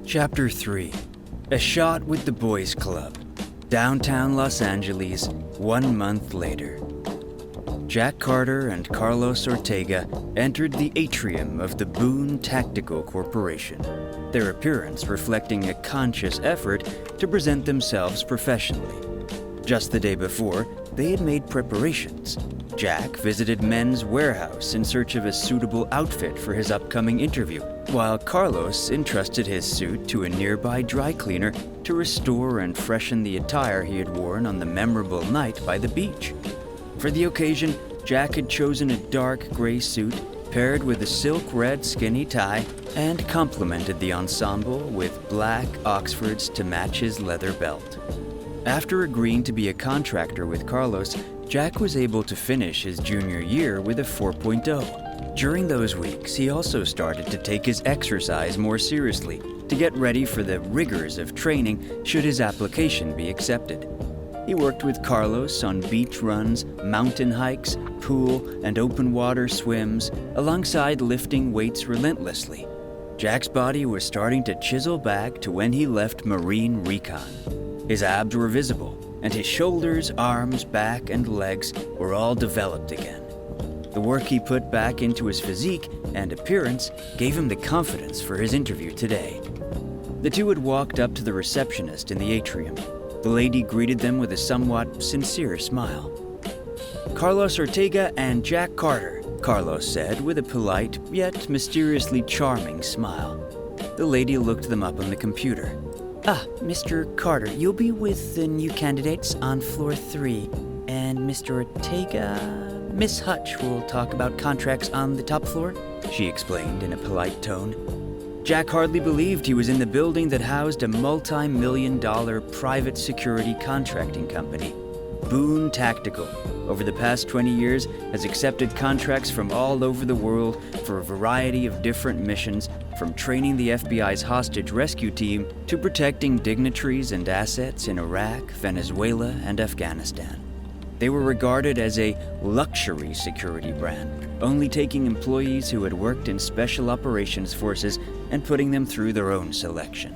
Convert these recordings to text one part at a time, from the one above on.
Chapter 3. A Shot with the Boys Club. Downtown Los Angeles, 1 month later. Jack Carter and Carlos Ortega entered the atrium of the Boone Tactical Corporation, their appearance reflecting a conscious effort to present themselves professionally. Just the day before, they had made preparations. Jack visited Men's Warehouse in search of a suitable outfit for his upcoming interview, while Carlos entrusted his suit to a nearby dry cleaner to restore and freshen the attire he had worn on the memorable night by the beach. For the occasion, Jack had chosen a dark gray suit paired with a silk red skinny tie and complemented the ensemble with black Oxfords to match his leather belt. After agreeing to be a contractor with Carlos, Jack was able to finish his junior year with a 4.0. During those weeks, he also started to take his exercise more seriously to get ready for the rigors of training should his application be accepted. He worked with Carlos on beach runs, mountain hikes, pool, and open water swims, alongside lifting weights relentlessly. Jack's body was starting to chisel back to when he left Marine Recon. His abs were visible, and his shoulders, arms, back, and legs were all developed again. The work he put back into his physique and appearance gave him the confidence for his interview today. The two had walked up to the receptionist in the atrium. The lady greeted them with a somewhat sincere smile. "Carlos Ortega and Jack Carter," Carlos said with a polite yet mysteriously charming smile. The lady looked them up on the computer. Mr. Carter, you'll be with the new candidates on floor 3. And Mr. Ortega, Miss Hutch will talk about contracts on the top floor, she explained in a polite tone. Jack hardly believed he was in the building that housed a multi-million-dollar private security contracting company. Boone Tactical, over the past 20 years, has accepted contracts from all over the world for a variety of different missions, from training the FBI's hostage rescue team to protecting dignitaries and assets in Iraq, Venezuela, and Afghanistan. They were regarded as a luxury security brand, only taking employees who had worked in special operations forces and putting them through their own selection.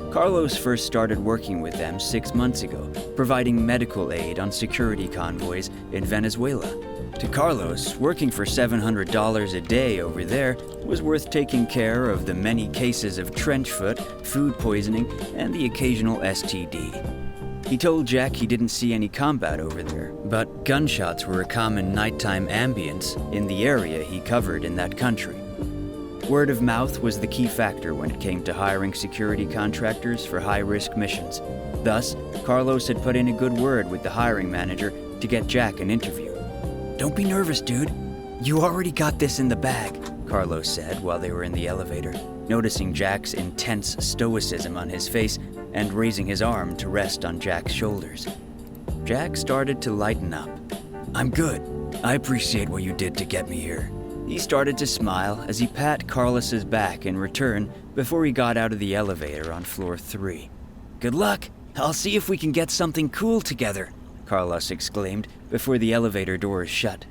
Carlos first started working with them 6 months ago, providing medical aid on security convoys in Venezuela. To Carlos, working for $700 a day over there was worth taking care of the many cases of trench foot, food poisoning, and the occasional STD. He told Jack he didn't see any combat over there, but gunshots were a common nighttime ambience in the area he covered in that country. Word of mouth was the key factor when it came to hiring security contractors for high-risk missions. Thus, Carlos had put in a good word with the hiring manager to get Jack an interview. "Don't be nervous, dude. You already got this in the bag," Carlos said while they were in the elevator, noticing Jack's intense stoicism on his face and raising his arm to rest on Jack's shoulders. Jack started to lighten up. "I'm good. I appreciate what you did to get me here." He started to smile as he pat Carlos's back in return before he got out of the elevator on floor 3. "Good luck. I'll see if we can get something cool together," Carlos exclaimed before the elevator doors shut.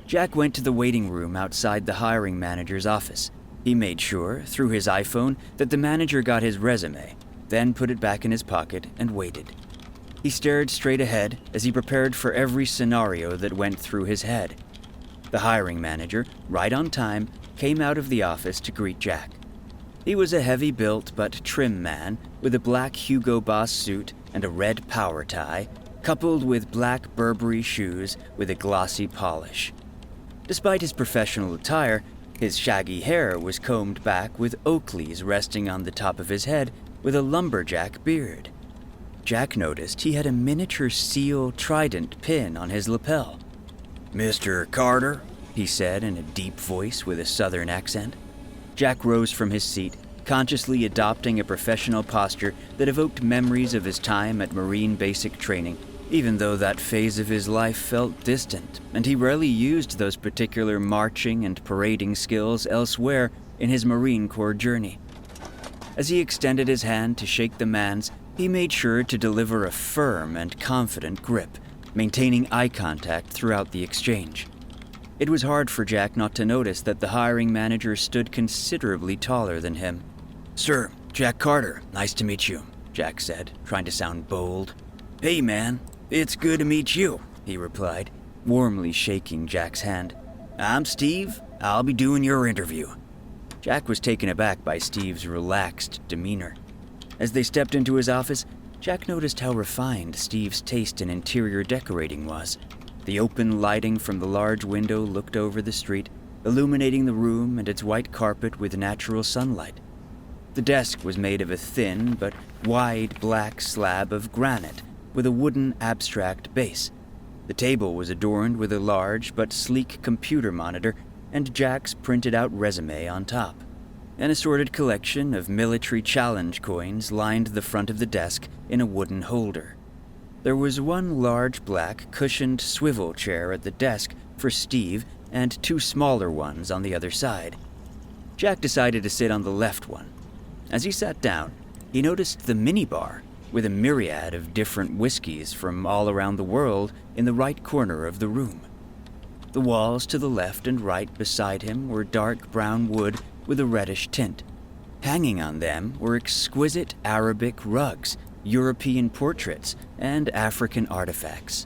Jack went to the waiting room outside the hiring manager's office. He made sure, through his iPhone, that the manager got his resume, then put it back in his pocket and waited. He stared straight ahead as he prepared for every scenario that went through his head. The hiring manager, right on time, came out of the office to greet Jack. He was a heavy-built but trim man with a black Hugo Boss suit and a red power tie, coupled with black Burberry shoes with a glossy polish. Despite his professional attire, his shaggy hair was combed back with Oakleys resting on the top of his head with a lumberjack beard. Jack noticed he had a miniature seal trident pin on his lapel. "Mr. Carter," he said in a deep voice with a southern accent. Jack rose from his seat, consciously adopting a professional posture that evoked memories of his time at Marine basic training, even though that phase of his life felt distant, and he rarely used those particular marching and parading skills elsewhere in his Marine Corps journey. As he extended his hand to shake the man's, he made sure to deliver a firm and confident grip, maintaining eye contact throughout the exchange. It was hard for Jack not to notice that the hiring manager stood considerably taller than him. Sir, Jack Carter, nice to meet you, Jack said, trying to sound bold. Hey man, it's good to meet you, he replied, warmly shaking Jack's hand. I'm Steve, I'll be doing your interview. Jack was taken aback by Steve's relaxed demeanor. As they stepped into his office, Jack noticed how refined Steve's taste in interior decorating was. The open lighting from the large window looked over the street, illuminating the room and its white carpet with natural sunlight. The desk was made of a thin but wide black slab of granite with a wooden abstract base. The table was adorned with a large but sleek computer monitor and Jack's printed-out resume on top. An assorted collection of military challenge coins lined the front of the desk in a wooden holder. There was one large black cushioned swivel chair at the desk for Steve and two smaller ones on the other side. Jack decided to sit on the left one. As he sat down, he noticed the minibar with a myriad of different whiskeys from all around the world in the right corner of the room. The walls to the left and right beside him were dark brown wood with a reddish tint. Hanging on them were exquisite Arabic rugs, European portraits, and African artifacts.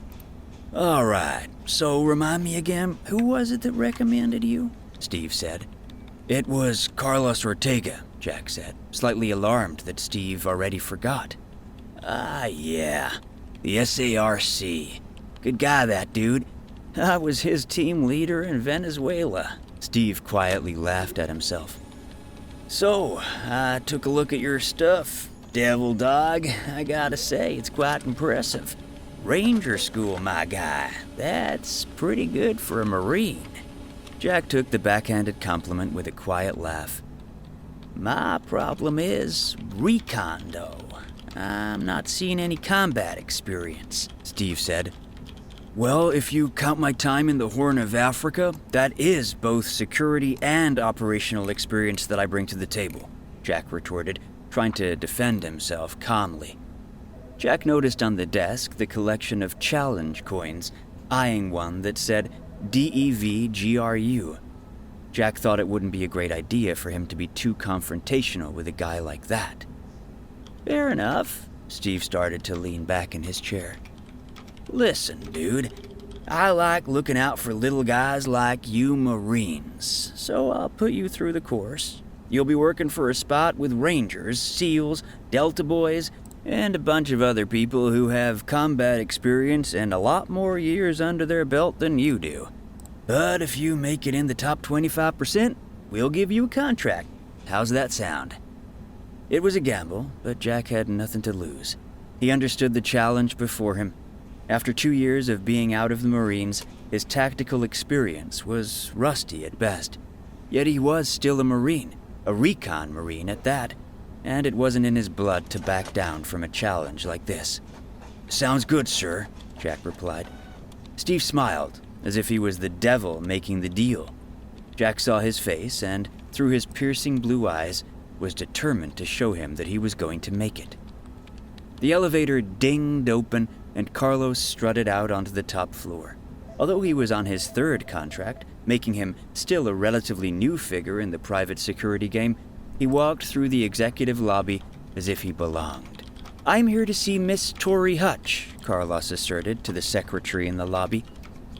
All right, so remind me again, who was it that recommended you? Steve said. It was Carlos Ortega, Jack said, slightly alarmed that Steve already forgot. Ah, yeah, the SARC. Good guy, that dude. I was his team leader in Venezuela. Steve quietly laughed at himself. So, I took a look at your stuff. Devil dog, I gotta say, it's quite impressive. Ranger school, my guy. That's pretty good for a Marine. Jack took the backhanded compliment with a quiet laugh. My problem is recon, though. I'm not seeing any combat experience, Steve said. Well, if you count my time in the Horn of Africa, that is both security and operational experience that I bring to the table, Jack retorted, trying to defend himself calmly. Jack noticed on the desk the collection of challenge coins, eyeing one that said DEVGRU. Jack thought it wouldn't be a great idea for him to be too confrontational with a guy like that. Fair enough, Steve started to lean back in his chair. Listen, dude, I like looking out for little guys like you Marines, so I'll put you through the course. You'll be working for a spot with Rangers, SEALs, Delta Boys, and a bunch of other people who have combat experience and a lot more years under their belt than you do. But if you make it in the top 25%, we'll give you a contract. How's that sound? It was a gamble, but Jack had nothing to lose. He understood the challenge before him. After 2 years of being out of the Marines, his tactical experience was rusty at best. Yet he was still a Marine, a Recon Marine at that, and it wasn't in his blood to back down from a challenge like this. Sounds good, sir, Jack replied. Steve smiled, as if he was the devil making the deal. Jack saw his face and, through his piercing blue eyes, was determined to show him that he was going to make it. The elevator dinged open and Carlos strutted out onto the top floor. Although he was on his third contract, making him still a relatively new figure in the private security game, he walked through the executive lobby as if he belonged. I'm here to see Miss Tori Hutch, Carlos asserted to the secretary in the lobby.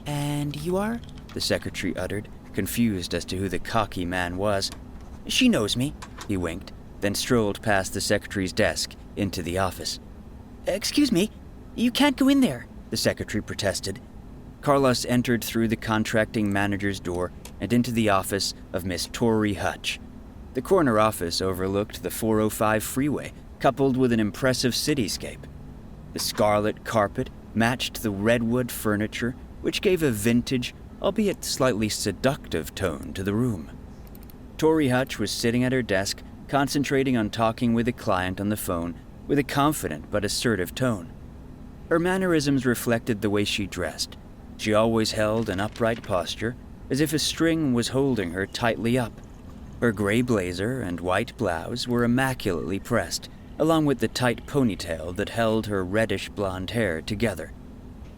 And you are? The secretary uttered, confused as to who the cocky man was. She knows me, he winked, then strolled past the secretary's desk into the office. Excuse me, you can't go in there, the secretary protested. Carlos entered through the contracting manager's door and into the office of Miss Tori Hutch. The corner office overlooked the 405 freeway, coupled with an impressive cityscape. The scarlet carpet matched the redwood furniture, which gave a vintage, albeit slightly seductive tone to the room. Tori Hutch was sitting at her desk, concentrating on talking with a client on the phone with a confident but assertive tone. Her mannerisms reflected the way she dressed. She always held an upright posture, as if a string was holding her tightly up. Her gray blazer and white blouse were immaculately pressed, along with the tight ponytail that held her reddish blonde hair together.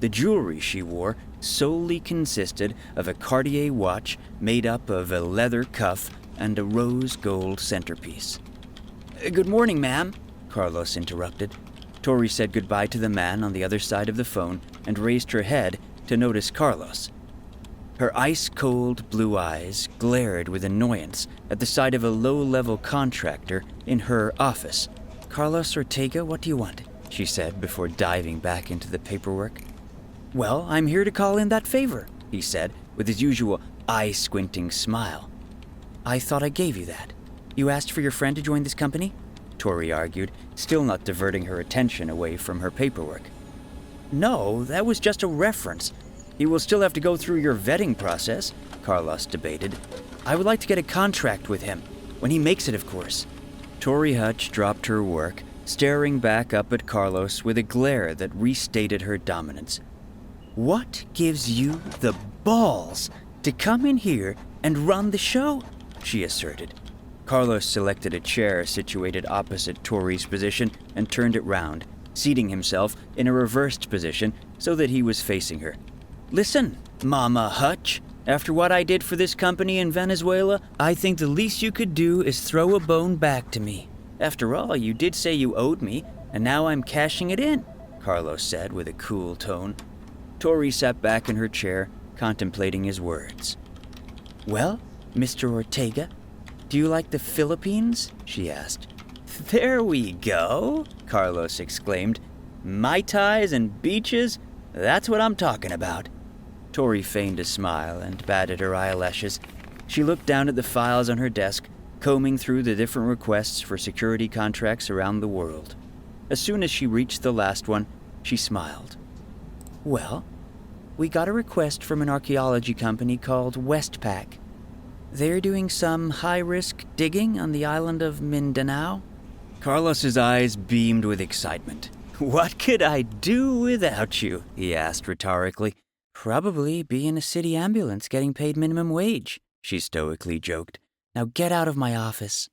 The jewelry she wore solely consisted of a Cartier watch made up of a leather cuff and a rose gold centerpiece. Good morning, ma'am," Carlos interrupted. Tori said goodbye to the man on the other side of the phone and raised her head to notice Carlos. Her ice-cold blue eyes glared with annoyance at the sight of a low-level contractor in her office. "Carlos Ortega, what do you want?" she said before diving back into the paperwork. "Well, I'm here to call in that favor," he said with his usual eye-squinting smile. "I thought I gave you that. You asked for your friend to join this company?" Tori argued, still not diverting her attention away from her paperwork. "No, that was just a reference. He will still have to go through your vetting process," Carlos debated. "I would like to get a contract with him, when he makes it, of course." Tori Hutch dropped her work, staring back up at Carlos with a glare that restated her dominance. "What gives you the balls to come in here and run the show?" she asserted. Carlos selected a chair situated opposite Tori's position and turned it round, seating himself in a reversed position so that he was facing her. "Listen, Mama Hutch, after what I did for this company in Venezuela, I think the least you could do is throw a bone back to me. After all, you did say you owed me, and now I'm cashing it in," Carlos said with a cool tone. Tori sat back in her chair, contemplating his words. "Well, Mr. Ortega, do you like the Philippines?" she asked. "There we go," Carlos exclaimed. "Mai Tais and beaches? That's what I'm talking about." Tori feigned a smile and batted her eyelashes. She looked down at the files on her desk, combing through the different requests for security contracts around the world. As soon as she reached the last one, she smiled. "Well, we got a request from an archaeology company called Westpac. They're doing some high-risk digging on the island of Mindanao." Carlos's eyes beamed with excitement. "What could I do without you?" he asked rhetorically. "Probably be in a city ambulance getting paid minimum wage," she stoically joked. "Now get out of my office."